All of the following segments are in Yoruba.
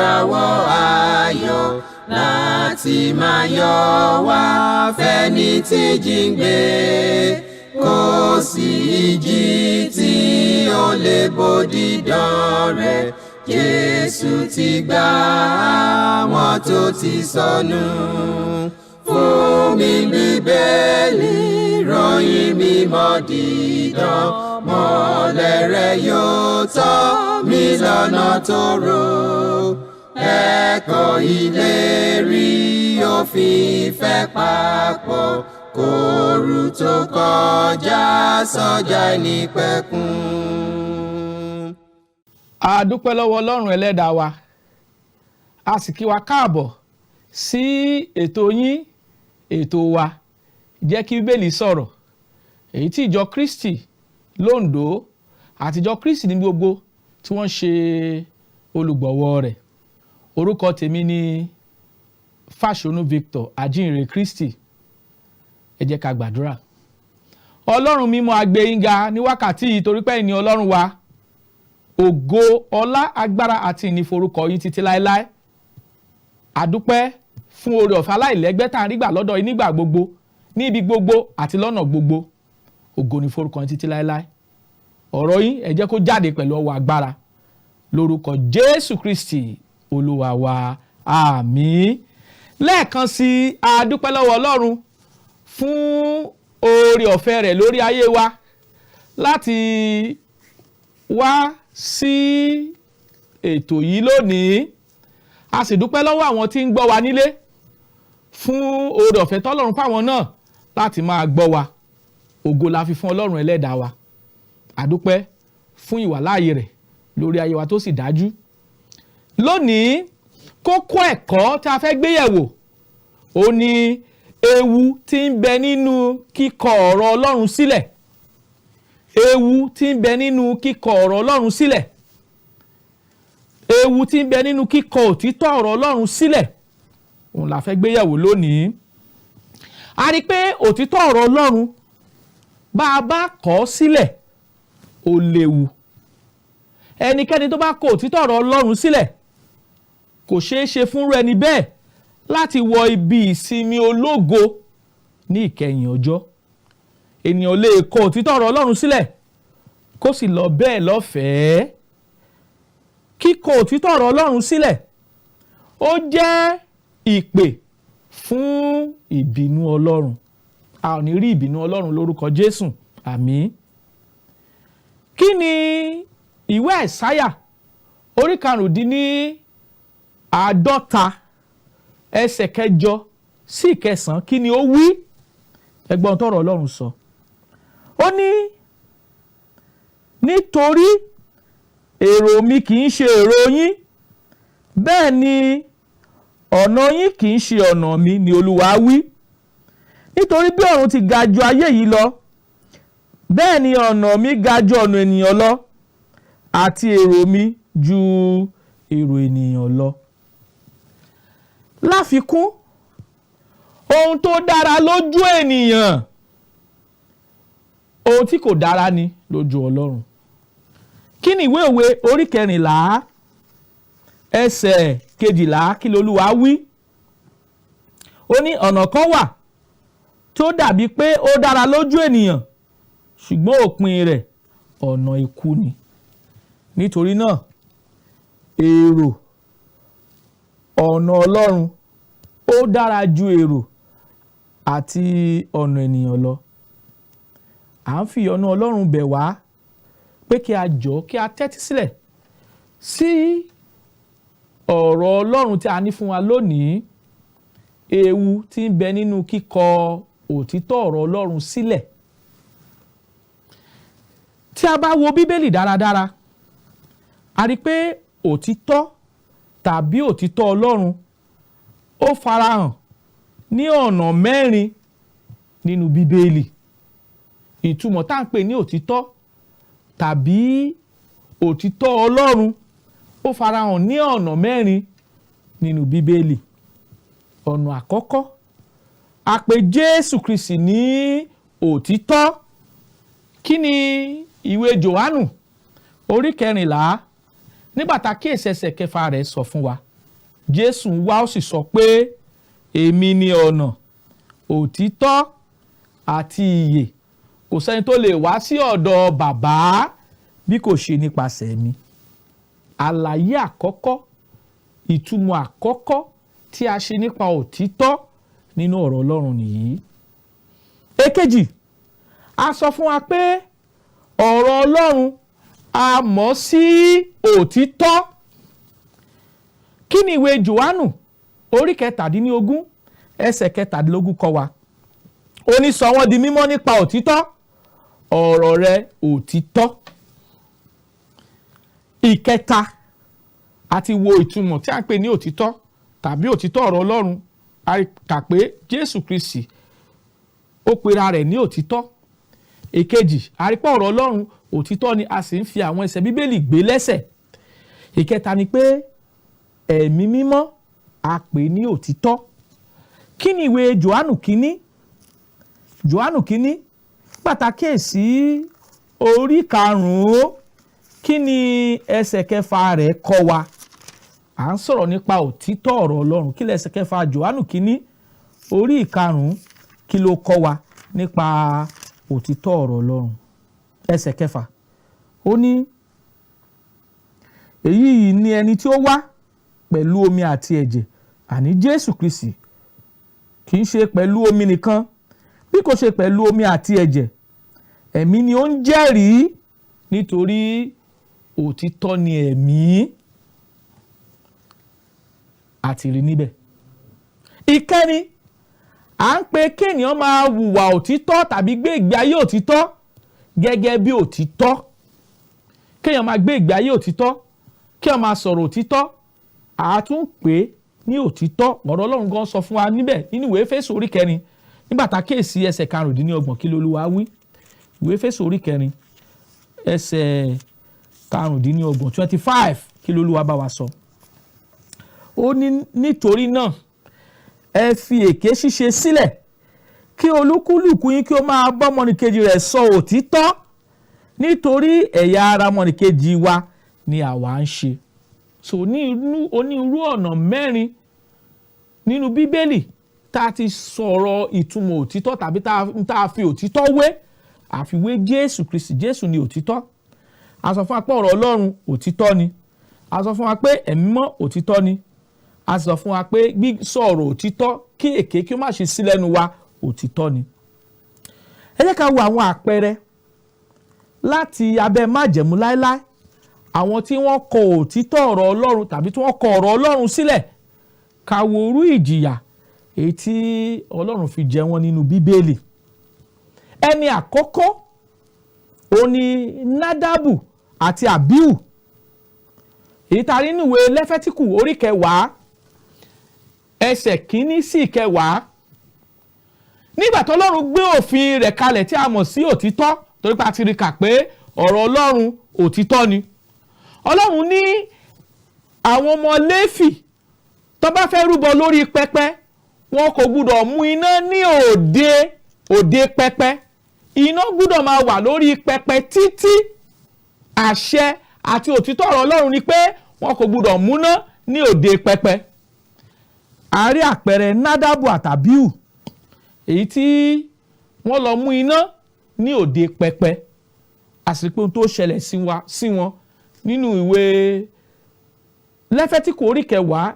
ìràwọ̀ ayọ̀ láti máa yọ wá fẹ́ni tí jíǹgbé. Kò sí ìjì tí ó lè bòdì dán rẹ̀. Jésù ti gbà àwọn tó ti sọnù. Fún mi Bíbélì, ròyìn mímọ́ dídán. Mọ́lẹ̀ rẹ̀ yóò tọ́ mi lọ́nà tòrò. Ẹ̀kọ́ ìlérí òfin ìfẹ́ papọ̀. Kóru tó kọjá sọ́jà ìnípẹ̀kun. A dúpẹ́ lọ́wọ́ Ọlọ́run ẹlẹ́dàá wa. A sì kí wa káàbọ̀ sí ètò yín, ètò wa Jẹ́ kí Bíbélì sọ̀rọ̀. Èyí tí ìjọ Kristi l'Ondo àti ìjọ Kristi ní gbogbo tí wọ́n ṣe olùgbọ̀wọ́ rẹ̀. Orúkọ tèmi ni Fasonu Victor, Ajihinrere Kristi. Ẹ jẹ́ ká gbàdúrà. Ọlọ́run mímọ́, a gbé yín ga ní wákàtí yìí torí pé ẹ̀yin ni Ọlọ́run wa. Ògo, ọlá, agbára àti ìyìn forúkọ yín títí láéláé. A dúpẹ́ fún oore ọ̀fẹ́ aláìlẹ́gbẹ́ tá à ń rí gbà lọ́dọ̀ yín nígbà gbogbo, ní ibi gbogbo àti lọ́nà gbogbo. Ògo ni forúkọ yín títí láéláé. Ọ̀rọ̀ yín ẹ jẹ́ kó jáde pẹ̀lú ọwọ́ agbára. Lórúkọ Jésù Kristi Olúwa wa. Àmín. Lẹ́ẹ̀kan sí a dúpẹ́ lọ́wọ́ Ọlọ́run fún oore ọ̀fẹ́ rẹ̀ lórí ayé wa láti wá sí ètò yìí lónìí. A sì dúpẹ́ lọ́wọ́ àwọn tí ń gbọ́ wa nílé fún oore ọ̀fẹ́ tọ́lọ́run fáwọn náà láti máa gbọ́ wa. Ògo la fi fún Ọlọ́run ẹlẹ́dàá wa. A dúpẹ́ fún ìwàláàyè rẹ̀ lórí ayé wa tó sì dájú. Lónìí, kókó ẹ̀kọ́ tí a fẹ́ gbé yẹ̀wò ó ní ewu tí ń bẹ nínú kíkọ ọ̀rọ̀ Ọlọ́run sílẹ̀. Ewu tí ń bẹ nínú kíkọ ọ̀rọ̀ Ọlọ́run sílẹ̀. Ewu tí ń bẹ nínú kíkọ òtítọ́ ọ̀rọ̀ Ọlọ́run sílẹ̀. Òun la fẹ́ gbé yẹ̀wò lónìí. A rí pé òtítọ́ ọ̀rọ̀ Ọlọ́run bá a bá kọ̀ ọ́ sílẹ̀ ó léwu. Ẹnikẹ́ni tó bá kọ̀ òtítọ́ ọ̀rọ̀ Ọlọ́run sílẹ̀ kò ṣeé ṣe fúnrú ẹni bẹ́ẹ̀ láti wọ ibi ìsinmi ológo ní ìkẹyìn ọjọ́. Ènìyàn lè kọ̀ òtítọ́ ọ̀rọ̀ Ọlọ́run sílẹ̀ kó sì lọ bẹ́ẹ̀ lọ́fẹ̀ẹ́. Kíkọ̀ òtítọ́ ọ̀rọ̀ Ọlọ́run sílẹ̀ ó jẹ́ ìpè fún ìbínú Ọlọ́run. A ò ní rí ìbínú Ọlọ́run lórúkọ Jésù. Àmín. Kí ni ìwé Àìsáyà orí 50 ẹsẹ̀ 8 sí 9 kí ni ó wí? Ẹ gbọ́ ohun tọ́rọ̀ Ọlọ́run sọ. Ó ní, nítorí èrò mi kì í ṣe èrò yín, bẹ́ẹ̀ ni ọ̀nà yín kì í ṣe ọ̀nà mi, ni Olúwa wí. Nítorí bí ọ̀run ti ga ju ayé yìí lọ, bẹ́ẹ̀ ni ọ̀nà mi ga ju ọ̀nà ènìyàn lọ, àti èrò mi ju èrò ènìyàn lọ. Láfikún, ohun tó dára lójú ènìyàn, ohun tí kò dára ni lójú Ọlọ́run. Kí ni ìwé Òwe orí 14 ẹsẹ̀ 12 kí l'Olúwa wí? Ó ní, ọ̀nà kan wà tó dàbí pé ó dára lójú ènìyàn, ṣùgbọ́n òpin rẹ̀ ọ̀nà ikú ni. Nítorí náà, èrò ọ̀nà Ọlọ́run ó dára ju èrò àti ọ̀nà ènìyàn lọ. À ń fi ọ̀nà Ọlọ́run bẹ̀ wá pé kí a jọ̀ọ́ kí a tẹ́tí sílẹ̀ sí ọ̀rọ̀ Ọlọ́run tí a ní fún wa lónìí. Ewu tí ń bẹ nínú kíkọ òtítọ́ ọ̀rọ̀ Ọlọ́run sílẹ̀. Tí a bá wo Bíbélì dáradára, a rí pé òtítọ́ tàbí òtítọ́ Ọlọ́run ó farahàn ní ọ̀nà 4 nínú Bíbélì. Ìtumọ̀ tá à ń pè ní òtítọ́ tàbí òtítọ́ Ọlọ́run ó farahàn ní ọ̀nà 4 nínú Bíbélì. Ọ̀nà àkọ́kọ́, a pè Jésù Kristi ní òtítọ́. Kí ni ìwé Jòhánù orí 14 nígbà tá kíyèsí ẹsẹ̀ 6 rẹ̀ sọ fún wa? Jésù wá ó sì sọ pé èmi ni ọ̀nà òtítọ́ àti ìyè, kò sẹ́ni tó lè wá sí ọ̀dọ̀ bàbá bí kò ṣe nípasẹ̀ mi. Àlàyé àkọ́kọ́, ìtumọ̀ àkọ́kọ́ tí a ṣe nípa òtítọ́ nínú ọ̀rọ̀ Ọlọ́run nìyí. Èkejì, a sọ fún wa pé ọ̀rọ̀ Ọlọ́run a mọ̀ sí òtítọ́. Kí ni ìwé Jòhánù orí 17 ẹsẹ̀ 17 kọ́ wa? Ó ní sọ wọ́n di mímọ́ nípa òtítọ́, ọ̀rọ̀ rẹ òtítọ́. Ìkẹta, àti wo ìtumọ̀ tí a ń pè ní òtítọ́ tàbí òtítọ́ ọ̀rọ̀ Ọlọ́run. A kà pé Jésù Kristi ó pera rẹ̀ ní òtítọ́. Èkejì, a rí pé ọ̀rọ̀ Ọlọ́run òtítọ́ ni, a sì ń fi àwọn ẹsẹ̀ Bíbélì gbé lẹ́sẹ̀. Ìkẹta ni pé ẹ̀mí mímọ́ a pè ní òtítọ́. Kí ni ìwé Jòhánù kínní? Jòhánù kínní pàtàkì sí orí 5, kí ni ẹsẹ̀ 6 rẹ̀ kọ́ wa? À ń sọ̀rọ̀ nípa òtítọ́ ọ̀rọ̀ Ọlọ́run. Kí lẹsẹ̀ 6 Jòhánù kínní orí 5 kí ló kọ́ wa nípa òtítọ́ ọ̀rọ̀ Ọlọ́run? Ẹsẹ̀ 6 ó ní èyí ni ẹni tí ó wá pẹ̀lú omi àti ẹ̀jẹ̀, àní Jésù Kristi, kì í ṣe pẹ̀lú omi nìkan bí kò ṣe pẹ̀lú omi àti ẹ̀jẹ̀. Ẹ̀mí ni ó ń jẹ́rìí nítorí òtítọ́ ni ẹ̀mí. Àti rí níbẹ̀. Ìkẹrin, à ń pe kéèyàn máa hùwà òtítọ́ tàbí gbé ìgbé ayé òtítọ́ gẹ́gẹ́ bí òtítọ́. Kéèyàn máa gbé ìgbé ayé òtítọ́, kéèyàn máa sọ̀rọ̀ òtítọ́, a tún pè é ní òtítọ́. Ọ̀rọ̀ Ọlọ́run gan sọ fún wa níbẹ̀ nínú ìwé Éfésù orí 4 nígbà tá a kíyèsí ẹsẹ̀ 25 kí l'Olúwa wí. Ìwé Éfésù orí 4 ẹsẹ̀ 25 25 kí l'Olúwa bá wa sọ. Ó ní nítorí náà ẹ fi èké ṣíṣe sílẹ̀, kí olúkúlùkù yín kí ó máa bá ọmọnìkejì rẹ̀ sọ òtítọ́, nítorí ẹ̀yà ara ọmọnìkejì wa ni àwa ń ṣe. So ní onírúurú ọ̀nà 4 nínú Bíbélì tá a ti sọ̀rọ̀ ìtumọ̀ òtítọ́ tàbí tá a fi òtítọ́ wé, àfiwé Jésù Kristi. Jésù ni òtítọ́. A sọ fún wa pé ọ̀rọ̀ Ọlọ́run òtítọ́ ni. A sọ fún wa pé ẹ̀mí mọ́ òtítọ́ ni. A sọ fún wa pé sọ̀rọ̀ òtítọ́ kí èké kí ó má ṣe sí lẹ́nu wa òtítọ́ ni. Ẹ jẹ́ ká wo àwọn àpẹẹrẹ láti abẹ́ májẹ̀mú láéláé, àwọn tí wọ́n kọ òtítọ́ ọ̀rọ̀ Ọlọ́run tàbí tí wọ́n kọ ọ̀rọ̀ Ọlọ́run sílẹ̀. Ká wo irú ìjìyà èyí tí Ọlọ́run fi jẹ wọ́n nínú Bíbélì. Ẹni àkọ́kọ́ ó ní Nádàbù àti Àbíhù, èyí tá a rí nínú ìwé Lẹ́fẹ́tíkù orí 10 ẹsẹ̀ 1 sí 10. Nígbà tí Ọlọ́run gbé òfin rẹ̀ kalẹ̀ tí a mọ̀ sí òtítọ́, torí pé a ti rí kà pé ọ̀rọ̀ Ọlọ́run òtítọ́ ni. Ọlọ́run ní àwọn ọmọ Léfì tó bá fẹ́ rúbọ lórí pẹpẹ, wọn kò gbúdọ̀ mú iná ní òde pẹpẹ. Iná gbúdọ̀ máa wà lórí pẹpẹ títí. Àṣẹ àti òtítọ́ ọ̀rọ̀ Ọlọ́run ni pé wọn kò gbúdọ̀ múná ní òde pẹpẹ. A rí àpẹẹrẹ Nádàbù àtàbíhù, èyí tí wọ́n lọ mú iná ní òde pẹpẹ. Àsìkò tó ṣẹlẹ̀ sí wọn nínú ìwé Lẹ́fẹ́tíkù orí 10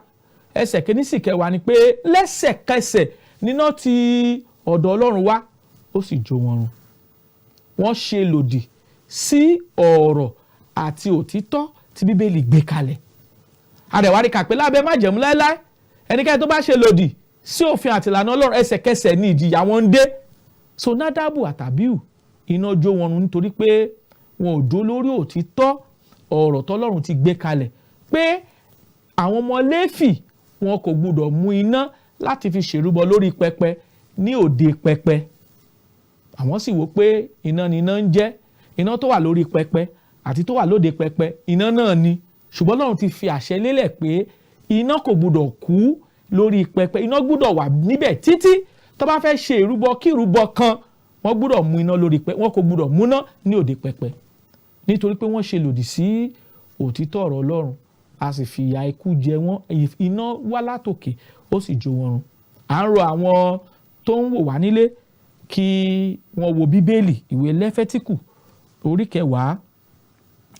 ẹsẹ̀ 1 sí 10 ni pé lẹ́sẹ̀kẹsẹ̀ níná ti ọ̀dọ̀ Ọlọ́run wá, ó sì jó wọn run. Wọ́n ṣe lòdì sí ọ̀rọ̀ àti òtítọ́ tí Bíbélì gbé kalẹ̀. Àdẹ̀wárí kà pé lábẹ́ májẹ̀mú láéláé, ẹnikẹ́ni tó bá ṣe lòdì sí òfin àti ìlànà Ọlọ́run ẹsẹ̀kẹsẹ̀ ní ìjìyà wọn ń dé. So Nádàbù àtàbíhù iná jó wọn run nítorí pé wọn ò dúró lórí òtítọ́ ọ̀rọ̀ tọ́lọ́run ti gbé kalẹ̀ pé àwọn ọmọ Léfì wọn kò gbúdọ̀ mú iná láti fi ṣèrúbọ lórí pẹpẹ ní òde pẹpẹ. Àwọn sì wò pé iná ni iná ń jẹ́, iná tó wà lórí pẹpẹ àti tó wà lóde pẹpẹ iná náà ni. Ṣùgbọ́n Ọlọ́run ti fi àṣẹ lélẹ̀ pé iná kò gbúdọ̀ kú lórí pẹpẹ, iná gbúdọ̀ wà níbẹ̀ títí tó bá fẹ́ ṣe ìrúbọ kí ìrúbọ kan, wọ́n gbúdọ̀ mú iná lórí pẹpẹ, wọ́n kò gbúdọ̀ múná ní òde pẹpẹ. Nítorí pé wọ́n ṣe lòdì sí òtítọ́ ọ̀rọ̀ Ọlọ́run, a sì fìyà ikú jẹ wọ́n, iná wá látòkè ó sì jó wọn run. À ń rọ̀ àwọn tó ń wò wá nílé kí wọ́n wo bíbélì ìwé Lẹ́fẹ́tíkù orí 10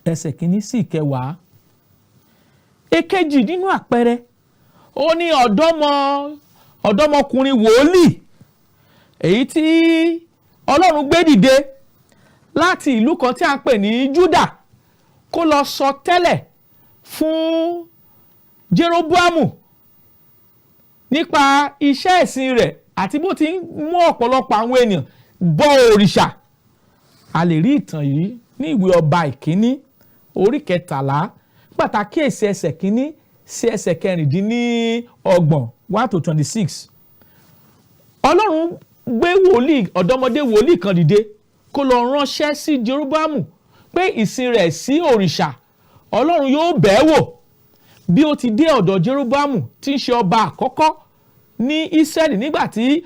ẹsẹ̀ 1 sí 10. Èkejì nínú àpẹẹrẹ ó ní ọ̀dọ́mọkùnrin wòlíì èyí tí Ọlọ́run gbé dìde láti ìlú kan tí a ń pè ní Júdà kó lọ sọ tẹ́lẹ̀ fún Jeroboamu nípa iṣẹ́ ìsìn rẹ̀ àti bó ti ń mú ọ̀pọ̀lọpọ̀ àwọn ènìyàn bọ òrìṣà. A lè rí ìtàn yìí ní ìwé Ọba Ìkíní orí 13 pàtàkì ẹsẹ̀ 1 sí ẹsẹ̀ 26 1-26. Ọlọ́run gbé ọ̀dọ́mọdé wòlíì kan dìde kó lọ ránṣẹ́ sí Jeroboamu pé ìsìn rẹ̀ sí òrìṣà Ọlọ́run yóò bẹ̀ẹ́ wò. Bí ó ti dé ọ̀dọ̀ Jeroboamu tí ń ṣe ọba àkọ́kọ́ ní Ísírẹ́lì nígbà tí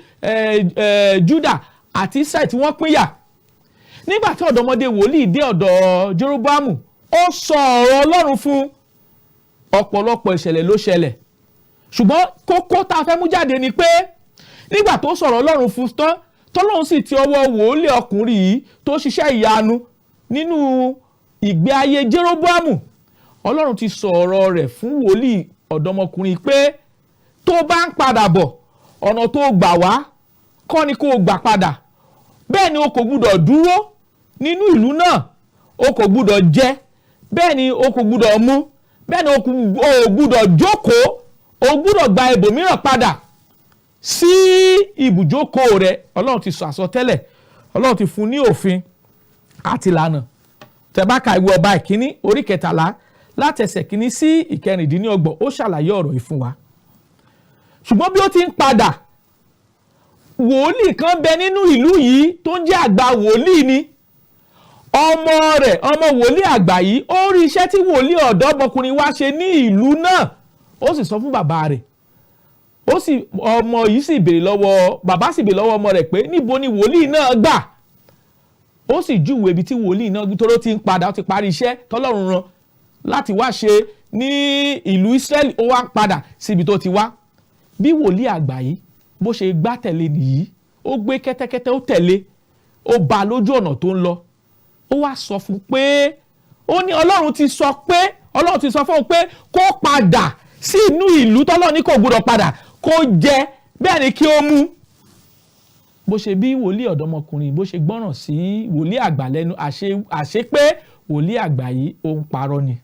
Júdà àti Ísírẹ́lì tí wọ́n pínyà. Nígbà tí ọ̀dọ́mọdé wòlíì dé ọ̀dọ̀ Jeroboamu ó sọ ọ̀rọ̀ Ọlọ́run fún. Ọ̀pọ̀lọpọ̀ ìṣẹ̀lẹ̀ ló ṣẹlẹ̀, ṣùgbọ́n kókó tá a fẹ́ mú jáde ni pé nígbà tó sọ̀rọ̀ Ọlọ́run fún tán tọ́lọ́run sì ti ọwọ́ wòlíì ọkùnrin yìí tó ṣiṣẹ́ ìyanu nínú ìgbé ayé Jeroboamu. Ọlọ́run ti sọ ọ̀rọ̀ rẹ̀ fún wòlíì ọ̀dọ́mọkùnrin pé tó bá ń padà bọ̀ ọ̀nà tó gbà wá kọ́ ni kó gbà padà. Bẹ́ẹ̀ ni o kò gbúdọ̀ dúró nínú ìlú náà, o kò gbúdọ̀ jẹ, bẹ́ẹ̀ ni o kò gbúdọ̀ mu, bẹ́ẹ̀ ni o gbúdọ̀ jókòó, o gbúdọ̀ gba ibòmíràn padà sí ibùjókòó rẹ̀. Ọlọ́run ti sọ àsọtẹ́lẹ̀, Ọlọ́run ti fún ní òfin àti ìlànà. Tẹ́ bá ka ìwé Ọba Ìkíní orí 13 láti ẹsẹ̀ 1 sí 26 ó ṣàlàyé ọ̀rọ̀ yìí fún wa. Ṣùgbọ́n bí ó ti ń padà, wòlíì kan bẹ nínú ìlú yìí tó ń jẹ́ àgbà wòlíì ni. Ọmọ rẹ̀, ọmọ wòlíì àgbà yìí, ó rí iṣẹ́ tí wòlíì ọ̀dọ́mọkùnrin wá ṣe ní ìlú náà, ó sì sọ fún bàbá rẹ̀. Ọmọ yìí sì béèrè lọ́wọ́ bàbá sì béèrè lọ́wọ́ ọmọ rẹ̀ pé níbo ni wòlíì náà gbà. Ó sì júwèé ibi tí wòlíì náà gbé tó ti ń padà, ó ti parí iṣẹ́ tọ́lọ́run rán láti wá ṣe ní ìlú Ísírẹ́lì, ó wá ń padà síbi tó ti wá. Bí wòlíì àgbà yìí bó ṣe gbá tẹ̀lé nìyí, ó gbé kẹ́tẹ́kẹ́tẹ́ ó tẹ̀lé, ó bá lójú ọ̀nà tó ń lọ. Ó wá sọ fún pé ó ní Ọlọ́run ti sọ fún òun pé kó padà sí inú ìlú tọ́lọ́run ní kò gbọdọ̀ padà, kó jẹ bẹ́ẹ̀ ni kí ó mú. Bó ṣe bí wòlíì ọ̀dọ́mọkùnrin bó ṣe gbọ́ràn sí wòlíì àgbà lẹ́nu, àṣé pé wòlíì àgbà yìí ó ń parọ́ ni.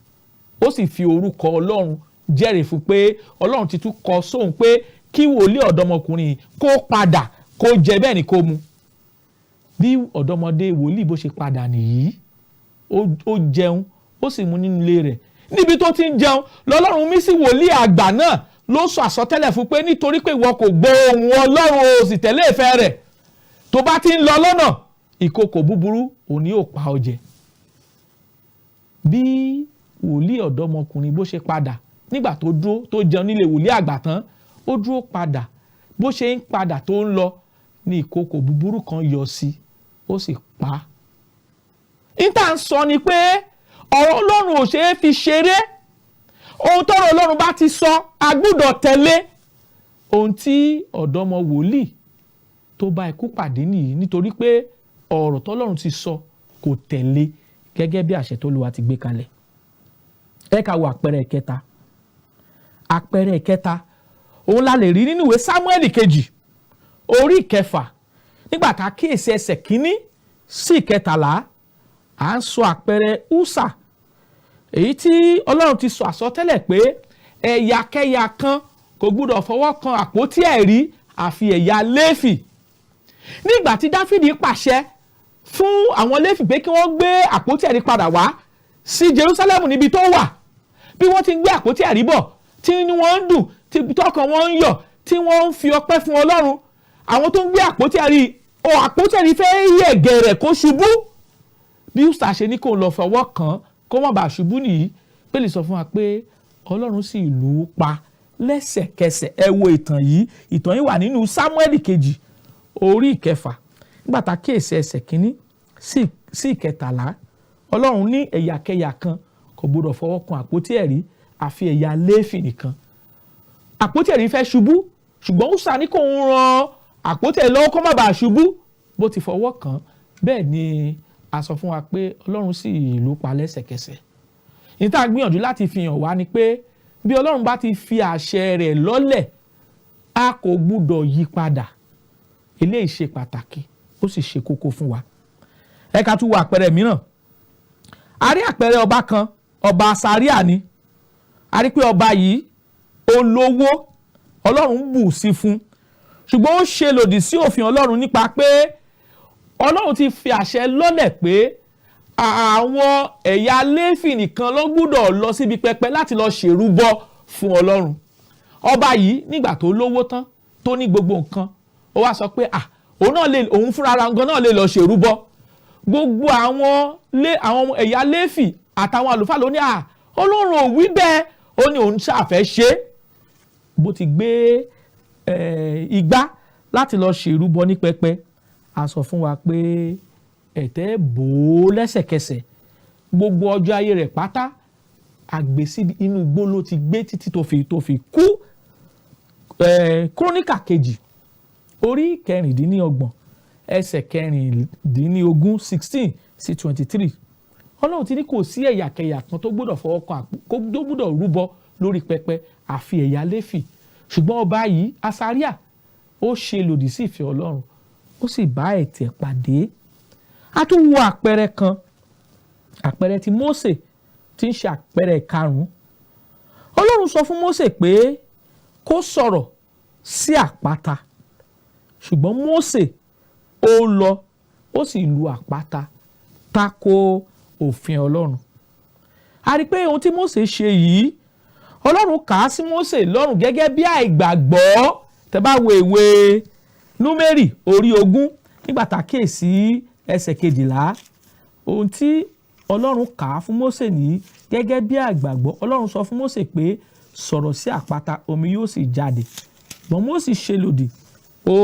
Ó sì fi orúkọ Ọlọ́run jẹ́rìí fún pé Ọlọ́run ti tún kọ sóhun pé kí wòlíì ọ̀dọ́mọkùnrin kó padà kó jẹ bẹ́ẹ̀ ni kó mú. Bí ọ̀dọ́mọdé wòlíì bó ṣe padà nìyí, ó jẹun ó sì mú nínú ilé rẹ̀. Níbi tó ti ń jẹun lọ́lọ́run mí sí wòlíì àgbà náà ló sọ àsọtẹ́lẹ̀ fún pé nítorí pé ìwọ kò gbọ́ ohùn Ọlọ́run o sì tẹ̀lé ìfẹ́ rẹ̀, tó bá ti ń lọ lọ́nà ìkookò búburú òun ni yóò pa ọ jẹ. Bí wòlíì ọ̀dọ́mọkùnrin bó ṣe padà nígbà tó dúró tó jẹun nílé wòlíì àgbà tán, ó dúró padà, bó ṣe ń padà tó ń lọ ní ìkookò búburú kan yọ sí, ó sì pa á. Ìta ń sọ ni pé ọ̀rọ̀ Ọlọ́run ò ṣeé fi ṣeré. Ohun tọ́rọ̀ Ọlọ́run bá ti sọ a gbọ́dọ̀ tẹ̀lé. Ohun tí ọ̀dọ́mọ wòlíì tó bá ikú pàdé nìyí nítorí pé ọ̀rọ̀ tọ́lọ́run ti sọ kò tẹ̀lé gẹ́gẹ́ bí àṣẹ t'Olúwa ti gbé kalẹ̀. Ẹ ká wo àpẹẹrẹ ìkẹta. Àpẹẹrẹ ìkẹta òun la lè rí nínú ìwé Sámúẹ́lì kejì orí 9 nígbà tá a kíyèsí ẹsẹ̀ 1 sí 13. À ń sọ àpẹẹrẹ Úsà èyí tí Ọlọ́run ti sọ àsọtẹ́lẹ̀ pé ẹ̀yàkẹ́yà kan kò gbúdọ̀ fọwọ́ kan àpótí ẹ̀rí àfi ẹ̀yà Léfì. Nígbà tí Dáfídì pàṣẹ fún àwọn Léfì pé kí wọ́n gbé àpótí ẹ̀rí padà wá sí Jerúsálẹ́mù níbi tó wà, bí wọ́n ti ń gbé àpótí ẹ̀rí bọ̀ tí wọ́n ń dùn, tí tọkàn wọn ń yọ̀, tí wọ́n ń fi ọpẹ́ fún Ọlọ́run, àwọn tó ń gbé àpótí ẹ̀rí fẹ́ yẹ̀gẹ̀rẹ̀ kó ṣubú. Bí Úsà ṣe ní kó lọ fọwọ́ kàn kó má bàa ṣubú nìyí, Pelu sọ fún wa pé Ọlọ́run sì lù ú pa lẹ́sẹ̀kẹsẹ̀. Ẹ wo ìtàn yìí wà nínú Sámúẹ́lì kejì orí 9 nígbà tá a kíyèsí ẹsẹ̀ 1 sí 13. Ọlọ́run ní ẹ̀yàkẹ́yà kan kò gbọdọ̀ fọwọ́ kan àpótí ẹ̀rí àfi ẹ̀yà Léfì nìkan. Àpótí ẹ̀rí fẹ́ ṣubú ṣùgbọ́n Úsà ní kó ń ran àpótí ẹ̀rí lọ́wọ́ kó má bàa ṣubú. Bó ti fọwọ́ kàn bẹ́ẹ̀ ni a sọ fún wa pé Ọlọ́run sì lù pa lẹ́sẹ̀kẹsẹ̀. Ní tá a gbìyànjú láti fi hàn wá ni pé bí Ọlọ́run bá ti fi àṣẹ rẹ̀ lọ́lẹ̀ a kò gbúdọ̀ yí padà. Eléyìí ṣe pàtàkì ó sì ṣe kókó fún wa. Ẹ ká tún wo àpẹẹrẹ mìíràn. A rí àpẹẹrẹ ọba kan, ọba Sáríà ni. A rí pé ọba yìí olówó, Ọlọ́run bù sí fún, ṣùgbọ́n ó ṣe lòdì sí òfin Ọlọ́run nípa pé Ọlọ́run ti fi àṣẹ lọ́lẹ̀ pé àwọn ẹ̀yà Léfì nìkan ló gbúdọ̀ lọ síbi pẹpẹ láti lọ ṣèrúbọ fún Ọlọ́run. Ọba yìí nígbà tó lówó tán tó ní gbogbo nǹkan ó wá sọ pé òun fúnra ara gan náà lè lọ ṣèrúbọ. Gbogbo àwọn ẹ̀yà Léfì àtàwọn àlùfáà ló ní Ọlọ́run ò wí bẹ́ẹ̀, ó ní òun ṣàfẹ́ ṣe é. Bó ti gbé igbá láti lọ ṣèrúbọ ní pẹpẹ, a sọ fún wa pé ẹ̀tẹ̀ bò ó lẹ́sẹ̀kẹsẹ̀. Gbogbo ọjọ́ ayé rẹ̀ pátá àgbèsí inú igbó ló ti gbé títí tó fi kú. Króníkà kejì orí 26 ẹsẹ̀ 16 sí 23. Ọlọ́run ti ní kò sí ẹ̀yàkẹ̀yà kan tó gbọ́dọ̀ fọwọ́ kan tó gbọ́dọ̀ rúbọ lórí pẹpẹ àfi ẹ̀yà Léfì. Ṣùgbọ́n ọba yìí Sáríà ó ṣe lòdì sí ìfẹ́ Ọlọ́run ó sì bá ẹ̀tẹ̀ pàdé. A tún wo àpẹẹrẹ kan, àpẹẹrẹ ti Mósè tí ń ṣe àpẹẹrẹ 5. Ọlọ́run sọ fún Mósè pé kó sọ̀rọ̀ sí àpáta, ṣùgbọ́n Mósè ó lọ ó sì lu àpáta tako òfin Ọlọ́run. A rí pé ohun tí Mósè ṣe yìí Ọlọ́run kà á sí Mósè lọ́rùn gẹ́gẹ́ bí àìgbàgbọ́. Tẹ́ bá wo ìwé Númérì orí 20 nígbà tá a kíyèsí ẹsẹ̀ 12, ohun tí Ọlọ́run kà á fún Mósè ní gẹ́gẹ́ bí àìgbàgbọ́. Ọlọ́run sọ fún Mósè pé sọ̀rọ̀ sí àpáta omi yóò sì jáde. Ṣùgbọ́n Mósè ṣe lòdì, ó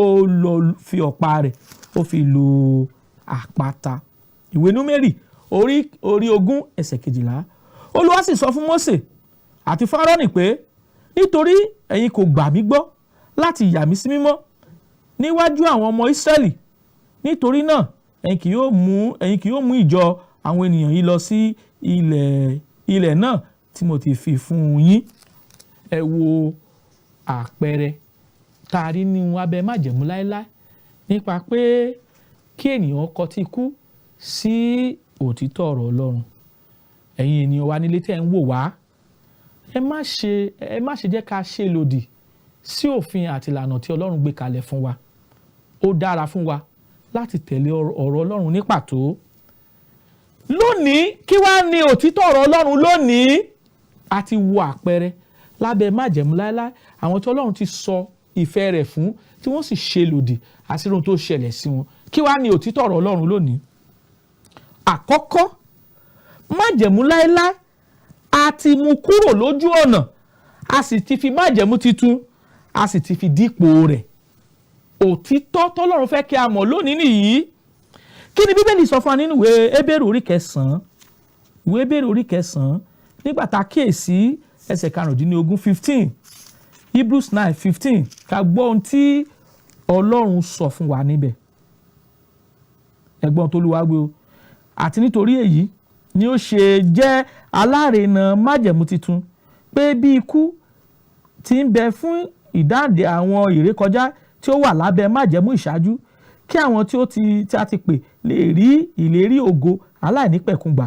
lọ fi ọ̀pá rẹ̀ ó fi lu àpáta. Ìwé Númérì orí 20 ẹsẹ̀ 12. Olúwa sì sọ fún Mósè àti Fáráónì pé nítorí ẹ̀yin kò gbà mí gbọ́ láti yà mí sí mímọ́ níwájú àwọn ọmọ Ísírẹ́lì, nítorí náà ẹ̀yin kì yóò mú ìjọ àwọn ènìyàn yìí lọ sí ilẹ̀ náà tí mo ti fi fún yín. Ẹ wo àpẹẹrẹ tá a rí nínú abẹ́ májẹ̀mú láéláé nípa pé kí ènìyàn kọtí ikú sí òtítọ́ ọ̀rọ̀ Ọlọ́run. Ẹ̀yin ènìyàn wa nílé tẹ́ ń wò wá, ẹ má ṣe jẹ́ ká ṣe lòdì sí òfin àti ìlànà tí Ọlọ́run gbé kalẹ̀ fún wa. Ó dára fún wa láti tẹ̀lé ọ̀rọ̀ Ọlọ́run ní pàtó. Lónìí kí wá ní òtítọ́ ọ̀rọ̀ Ọlọ́run lónìí? A ti wo àpẹẹrẹ lábẹ́ májẹ̀mú láéláé àwọn tí Ọlọ́run ti sọ ìfẹ́ rẹ̀ fún tí wọ́n sì ṣe lòdì àti ohun tó ṣẹlẹ̀ sí wọn. Kí wá ní òtítọ́ ọ̀rọ̀ Ọlọ́run lónìí? Àkọ́kọ́, májẹ̀mú láéláé a ti mú kúrò lójú ọ̀nà, a sì ti fi májẹ̀mú titun a sì ti fi dípò rẹ̀. Òtítọ́ tọ́lọ́run fẹ́ kí a mọ̀ lónìí nìyí. Kí ni Bíbélì sọ fún wa nínú ìwé Hébérù orí 9? Ìwé Hébérù orí 9 nígbà tá a kíyèsí ẹsẹ̀ 15. Hebrews 9:15 ká gbọ́ ohun tí Ọlọ́run sọ fún wa níbẹ̀. Ẹgbọ́n tó Olúwa wí o. Àti nítorí èyí ni ó ṣe jẹ́ alárinà májẹ̀mú titun pé bí ikú ti ń bẹ fún ìdáǹdè àwọn ìrékọjá tí ó wà lábẹ́ májẹ̀mú ìṣáájú, kí àwọn tí a ti pè lè rí ìlérí ògo aláìnípẹ̀kun gbà.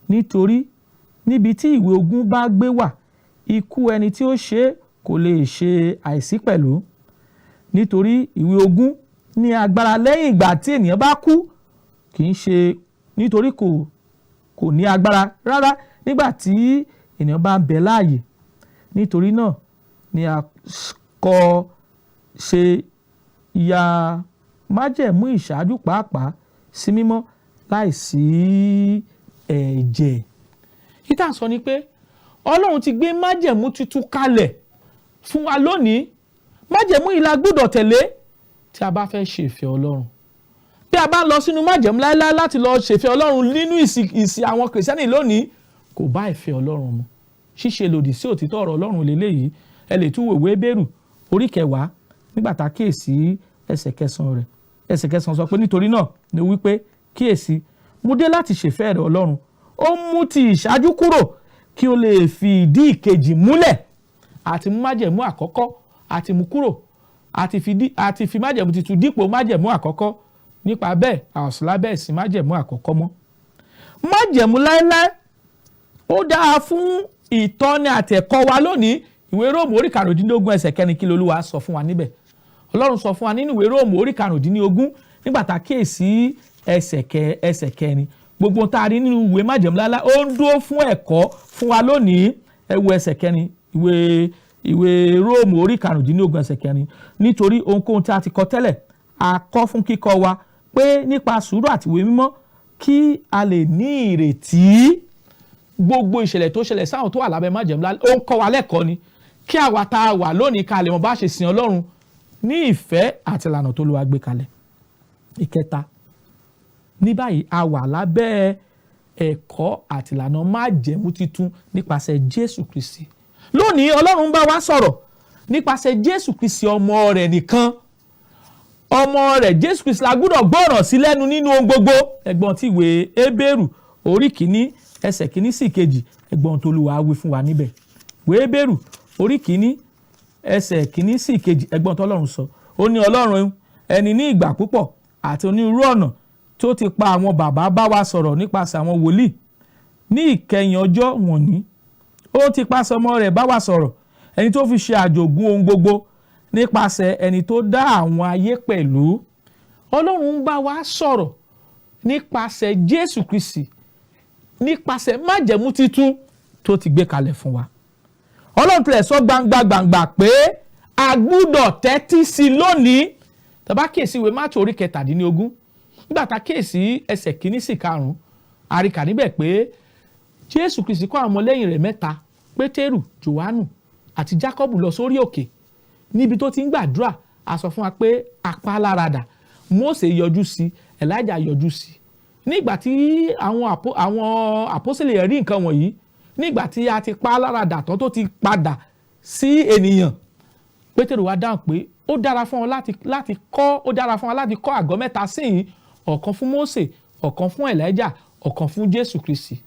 Nítorí níbi tí ìwé ogún bá gbé wà, ikú ẹni tí ó ṣe kò lè ṣe àìsí pẹ̀lú. Nítorí ìwé ogún ní agbára lẹ́yìn ìgbà tí ènìyàn bá kú, kì í ṣe nítorí kò ní agbára rárá nígbà tí ènìyàn bá ń bẹ láàyè. Nítorí náà ni a kò ṣe ya májẹ̀mú ìṣáájú pàápàá sí mímọ́ láìsí ẹ̀jẹ̀. Ìtàn sọ ni pé Ọlọ́run ti gbé májẹ̀mú tuntun kalẹ̀ fún wa lónìí. Májẹ̀mú yìí la gbọ́dọ̀ tẹ̀lé tí a bá fẹ́ ṣe ìfẹ́ Ọlọ́run. Bí a bá lọ sínú májẹ̀mú láéláé láti lọ ṣe ìfẹ́ Ọlọ́run nínú ìsìn àwọn kìrìsìtẹ́nì lónìí, kò bá ìfẹ́ Ọlọ́run mu. ṣíṣe lòdì sí òtítọ́ ọ̀rọ̀ Ọlọ́run lélẹ́yìí. Ẹ lè tún wo ìwé Hébérù orí 10 nígbà tá a kíyèsí ẹsẹ̀ 9 rẹ̀. Ẹsẹ̀ 9 sọ pé nítorí náà ni wípé kíyèsí mo dé láti ṣèfẹ́ rẹ̀ Ọlọ́run, ó mú ti ìṣáájú kúrò kí ó lè fi ìdí ìkejì múlẹ̀, àti mú májẹ̀mú àkọ́kọ́ àti mú kúrò, àti fi májẹ̀mú titun dípò májẹ̀mú àkọ́kọ́. Nípa bẹ́ẹ̀ a ò sí lábẹ́ ìsìn májẹ̀mú àkọ́kọ́ mọ́. Májẹ̀mú láéláé ó dáa fún ìtọ́ni àti ẹ̀kọ́ wa lónìí. Ìwé Róòmù orí 15 ẹsẹ̀ 4 kí l'Olúwa sọ fún wa níbẹ̀. Ọlọ́run sọ fún wa nínú ìwé Róòmù orí 15 nígbà tá a kíyèsí ẹsẹ̀ 4. Gbogbo tá a rí nínú ìwé májẹ̀mú láéláé ó ń dúró fún ẹ̀kọ́ fún wa lónìí. Ẹ wo ẹsẹ̀ 4 ìwé Róòmù orí 15 ẹsẹ̀ 4. Nítorí ohunkóhun tí a ti kọ tẹ́lẹ̀ a kọ fún kíkọ́ wa pé nípa sùúrù àti ìwé mímọ́ kí a lè ní ìrètí. Gbogbo ìṣẹ̀lẹ̀ tó ṣẹlẹ̀ sáwọn tó wà lábẹ́ májẹ̀mú láéláé ó ń kọ́ wa lẹ́kọ̀ọ́ ni, kí àwa tá a wà lónìí ká lè mọ̀ bá ṣe sìn Ọlọ́run ní ìfẹ́ àti ìlànà tó Olúwa gbé kalẹ̀. Ìkẹta, ní báyìí a wà lábẹ́ ẹ̀kọ́ àti ìlànà májẹ̀mú titun nípasẹ̀ Jésù Kristi. Lónìí Ọlọ́run bá wa sọ̀rọ̀ nípasẹ̀ Jésù Kristi ọmọ rẹ̀ nìkan. Ọmọ rẹ̀ Jésù Kristi la gbọ́dọ̀ gbọ́ràn sí lẹ́nu nínú ohun gbogbo. Ẹgbọ́n tí ìwé Hébérù orí 1 ẹsẹ̀ 1 sí 2 ẹgbọ́n tó Olúwa wí fún wa níbẹ̀. Ìwé Hébérù orí 1 ẹsẹ̀ 1 sí 2 ẹgbọ́n tó Ọlọ́run sọ. Ó ní Ọlọ́run ẹni ní ìgbà púpọ̀ àti onírúurú ọ̀nà tó ti pa àwọn bàbá bá wa sọ̀rọ̀ nípasẹ̀ àwọn wòlíì ní ìkẹyìn ọjọ́ wọ̀nyí. Ó ti pàṣẹ ọmọ rẹ̀ bá wa sọ̀rọ̀, ẹni tó fi ṣe àjogún ohun gbogbo nípasẹ̀ ẹni tó dá àwọn ayé pẹ̀lú. Ọlọ́run ń bá wa sọ̀rọ̀ nípasẹ̀ Jésù Kristi, nípasẹ̀ májẹ̀mú titun tó ti gbé kalẹ̀ fún wa. Ọlọ́run tilẹ̀ sọ gbangba pé a gbúdọ̀ tẹ́tí sí lónìí. Tá bá kíyèsí ìwé Mátíù orí 17 nígbà tá kíyèsí ẹsẹ̀ 1 sí 5 a rí kà níbẹ̀ pé Jésù Kristi kọ́ àwọn ọmọlẹ́yìn rẹ̀ 3 Pétérù, Jòhánù àti Jákọ́bù lọ sórí òkè. Níbi tó ti ń gbàdúrà a sọ fún wa pé apá láradà, Mósè yọjú sí, Èlíjà yọjú sí. Nígbà tí àwọn àpọ́sítélì rí nǹkan wọ̀nyí, nígbà tí a ti pa láradà tán tó ti padà sí ènìyàn, Pétérù wá dáhùn pé ó dára fún wọn láti kọ́ àgọ́ 3 sí yìí, ọ̀kan fún Mósè, ọ̀kan fún Èlíjà, ọ̀kan fún Jésù Kristi.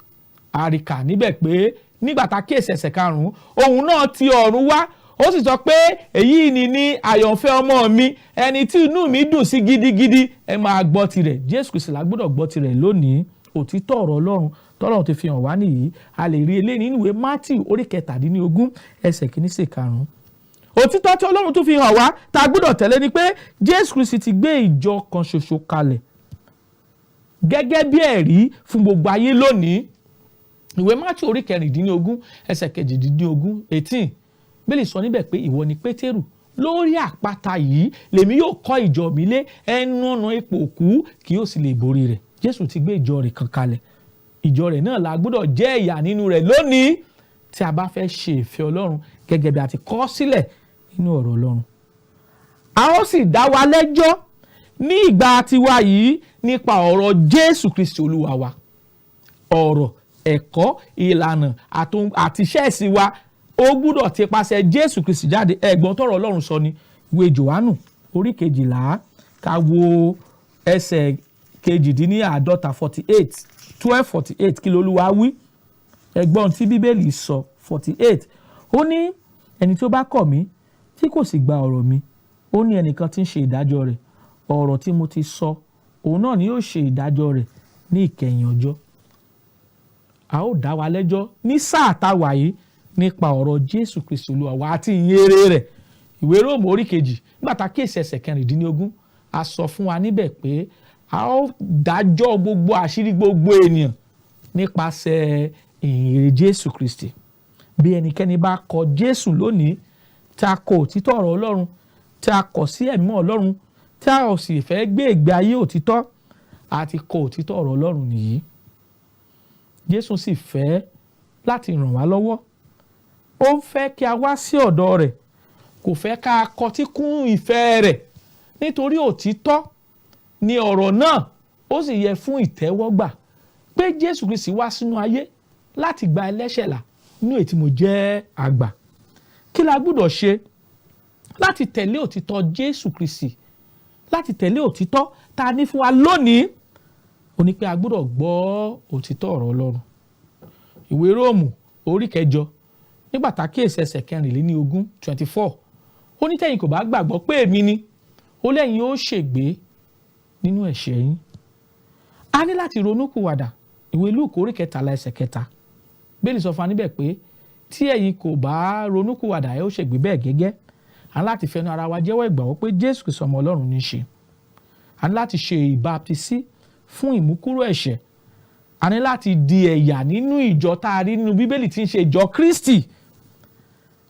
A rí kà níbẹ̀ pé nígbà tá kíyèsí ẹsẹ̀ 5 òun náà ti ọ̀run wá, ó sì sọ pé èyí ni àyànfẹ́ ọmọ mi, ẹni tí inú mi dùn sí gidigidi, ẹ máa gbọ́ tirẹ̀. Jésù Kristi la gbọ́dọ̀ gbọ́ tirẹ̀ lónìí. Òtítọ́ ọ̀rọ̀ Ọlọ́run tọ́lọ́run ti fi hàn wá nìyí. A lè rí eléyìí nínú ìwé Mátíù orí 17 ẹsẹ̀ 1 sí 5. Òtítọ́ tí Ọlọ́run tún fi hàn wá tá a gbọ́dọ̀ tẹ̀lé ni pé Jésù Kristi ti gbé ìjọ kan ṣoṣo kalẹ̀ gẹ́gẹ́ bí ẹ̀rí fún gbogbo ayé lónìí. Ìwé Mátíù orí 16 ẹsẹ̀ 18 Bíbélì sọ níbẹ̀ pé ìwọ ni Pétérù, lórí àpáta yìí lèmi yóò kọ́ ìjọ mi lé, ẹnu ọ̀nà ipò òkú kì yóò sì lè borí rẹ̀. Jésù ti gbé ìjọ rẹ̀ kan kalẹ̀. Ìjọ rẹ̀ náà la gbọ́dọ̀ jẹ́ ẹ̀yà nínú rẹ̀ lónìí tí a bá fẹ́ ṣe ìfẹ́ Ọlọ́run gẹ́gẹ́ bí a ti kọ sílẹ̀ nínú ọ̀rọ̀ Ọlọ́run. A ó sì dá wa lẹ́jọ́ ní ìgbà tiwa yìí nípa ọ̀rọ̀ Jésù Kristi Olúwa wa. Ọ̀rọ̀, ẹ̀kọ́, ìlànà àti iṣẹ́ ìsìn wa ó gbúdọ̀ ti pasẹ̀ Jésù Kristi jáde. Ẹ̀gbọ́n tọ́rọ̀ Ọlọ́run sọ ní ìwé Jòhánù orí 12 ká wo ẹsẹ̀ 48 12:48 kí l'Olúwa wí. Ẹ̀gbọ́n tí Bíbélì sọ 48 ó ní ẹni tí ó bá kọ̀ mí tí kò sì gba ọ̀rọ̀ mi, ó ní ẹnìkan tí ń ṣe ìdájọ́ rẹ̀. Ọ̀rọ̀ tí mo ti sọ òun náà ni yóò ṣe ìdájọ́ rẹ̀ ní ìkẹyìn ọjọ́. A ó dá wa lẹ́jọ́ ní sáà tá wà yìí nípa ọ̀rọ̀ Jésù Kristi Olúwa wa àti ìyìnrere rẹ̀. Ìwé Róòmù orí 2 nígbà tá kíyèsí ẹsẹ̀ 16 a sọ fún wa níbẹ̀ pé a ó dájọ́ gbogbo àṣírí gbogbo ènìyàn nípasẹ̀ ìyìnrere Jésù Kristi. Bí ẹnikẹ́ni bá kọ̀ Jésù lónìí, tí a kọ̀ òtítọ́ ọ̀rọ̀ Ọlọ́run, tí a kọ̀ sí ẹ̀mí Ọlọ́run, tí a ò sì fẹ́ gbé ìgbé ayé òtítọ́, àti kọ̀ òtítọ́ ọ̀rọ̀ Ọlọ́run nìyí. Jésù sì fẹ́ láti ràn wá lọ́wọ́. Ó ń fẹ́ kí a wá sí ọ̀dọ̀ rẹ̀, kò fẹ́ ká kọtí kún ìfẹ́ rẹ̀, nítorí òtítọ́ ni ọ̀rọ̀ náà, ó sì yẹ fún ìtẹ́wọ́gbà pé Jésù Kristi wá sínú ayé láti gba ẹlẹ́ṣẹ̀ là, nínú èyí tí mo jẹ́ àgbà. Kí la gbọ́dọ̀ ṣe láti tẹ̀lé òtítọ́ Jésù Kristi, láti tẹ̀lé òtítọ́ tá a ní fún wa lónìí? Ó ní pé a gbọ́dọ̀ gbọ́ òtítọ́ ọ̀rọ̀ Ọlọ́run. Ìwé Róòmù orí 8 nígbà tá a kíyèsí ẹsẹ̀ 24 ó ní tẹ̀yin kò bá gbàgbọ́ pé èmi ni, ó lẹ́yìn ó ṣègbé nínú ẹ̀ṣẹ̀ yín. A ní láti ronúpìwàdà. Ìwé Lúùkù orí 13 ẹsẹ̀ 3 Bíbélì sọ fún wa níbẹ̀ pé tí ẹ̀yin kò bá ronúpìwàdà ẹ ó ṣègbé bẹ́ẹ̀ gẹ́gẹ́. A ní láti fẹnu ara wa jẹ́wọ́ ìgbàgbọ́ pé Jésù Kristi ọmọ Ọlọ́run ní í ṣe. A ní láti ṣe ìbáptísí fún ìmúkúrò ẹ̀ṣẹ̀. A ní láti di ẹ̀yà nínú ìjọ tá a rí nínú Bíbélì tí ń ṣe ìjọ Kristi.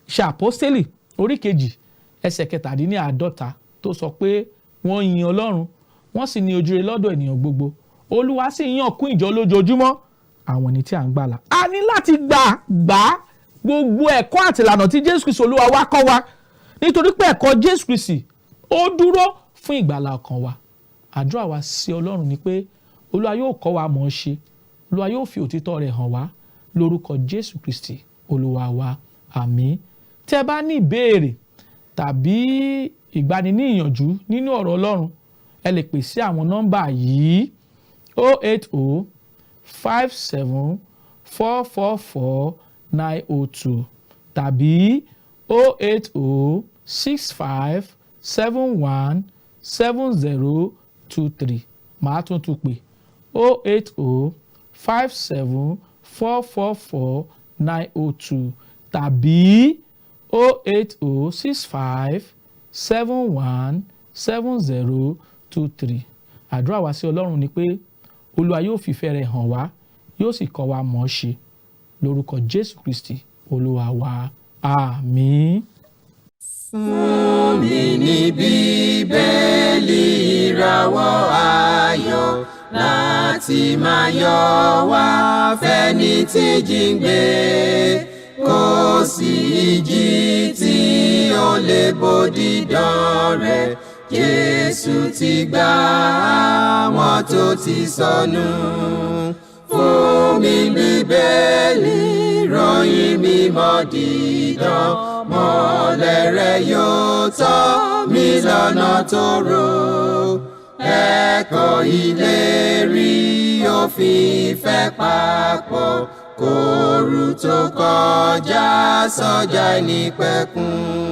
Iṣẹ́ Àpọ́stélì orí 2 ẹsẹ̀ 57 tó sọ pé wọ́n yin Ọlọ́run wọ́n sì ní ojúre lọ́dọ̀ ènìyàn gbogbo. Olúwa sì yàn kún ìjọ lójoojúmọ́ àwọn ẹni tí à ń gbàlà. A ní láti gbà gbogbo ẹ̀kọ́ àti ìlànà tí Jésù Kristi Olúwa wa kọ́ wa, nítorí pé ẹ̀kọ́ Jésù Kristi ó dúró fún ìgbàlà ọkàn wa. Àdúrà wa sí Ọlọ́run ni pé Olúwa yóò kọ́ wa mọ̀ ọ́ ṣe, Olúwa yóò fi òtítọ́ rẹ̀ hàn wá lórúkọ Jésù Kristi Olúwa wa. Àmín. Tẹ́ bá ní ìbéèrè tàbí ìgbaniníyànjú nínú ọ̀rọ̀ Ọlọ́run, ẹ lè pè sí àwọn nọ́mbà yìí 080 57 444 902 tàbí 080 65 71 7023. Màá tún pè 080 57 444 902 tàbí 080 65 71 7023. Àdúrà wa sí Ọlọ́run ni pé Olúwa yóò fìfẹ́ rẹ̀ hàn wá, yóò sì kọ́ wa mọ̀ ọ́ ṣe lórúkọ Jésù Kristi Olúwa wa. Àmín. Fún mi ní Bíbélì ìràwọ̀ ayọ̀ láti máa yọ̀ wá fẹ́ni tí jíǹgbé, kò sí ìjì tí ó lè bòdì dán rẹ̀. Jésù ti gbà àwọn tó ti sọnù. Fún mi Bíbélì ìròyìn mímọ́ dídán, mọ́lẹ̀ rẹ̀ yóò tọ́ mi lọ́nà tòrò. Ẹ̀kọ́ ìlérí òfin ìfẹ́ papọ̀, kóòrù tó kọjá sọ́jà ìnípẹ̀kun.